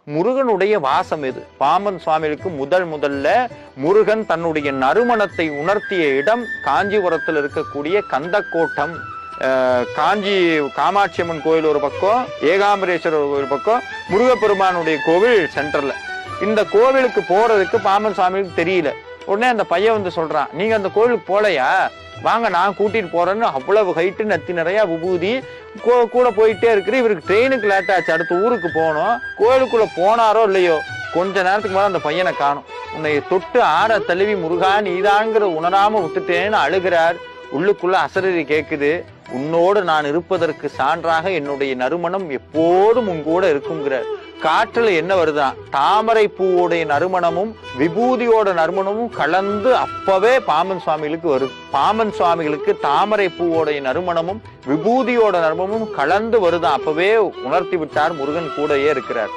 முருகனுடைய வாசம் எது? பாம்பன் சுவாமிகளுக்கு முதல்ல முருகன் தன்னுடைய நறுமணத்தை உணர்த்திய இடம் காஞ்சிபுரத்தில் இருக்கக்கூடிய கந்தக்கோட்டம். காஞ்சி காமாட்சி அம்மன் கோயில் ஒரு பக்கம், ஏகாம்பரேஸ்வரர் ஒரு பக்கம், முருகப்பெருமானுடைய கோவில் சென்டர்ல. இந்த கோவிலுக்கு போறதுக்கு பாம்பன் சுவாமிகளுக்கு தெரியல. உடனே அந்த பையன் வந்து சொல்றான், நீங்க அந்த கோவிலுக்கு போலையா, வாங்க நான் கூட்டிட்டு போறேன்னு அவ்வளவு ஹைட்டு, நத்தி நிறைய விபூதி கூட போயிட்டே இருக்கிற. இவருக்கு ட்ரெயினுக்கு லேட் ஆச்சு, அடுத்த ஊருக்கு போனோம். கோயிலுக்குள்ள போனாரோ இல்லையோ, கொஞ்ச நேரத்துக்கு மேல அந்த பையனை காணும். உன்னை தொட்டு ஆற தழுவி முருகா நீதாங்கிற உணராம விட்டுட்டேன்னு அழுகிறார். உள்ளுக்குள்ள அசரீரி கேட்குது, உன்னோடு நான் இருப்பதற்கு சான்றாக என்னுடைய நறுமணம் எப்போதும் உங்கூட இருக்குங்கிறார். காற்றுல என்ன வருதான், தாமரை பூவோடைய நறுமணமும் விபூதியோட நறுமணமும் கலந்து அப்பவே பாம்பன் சுவாமிகளுக்கு வருது. பாம்பன் சுவாமிகளுக்கு தாமரை பூவோடைய நறுமணமும் விபூதியோட நறுமணமும் கலந்து வருதான். அப்பவே உணர்த்தி விட்டார், முருகன் கூடயே இருக்கிறார்.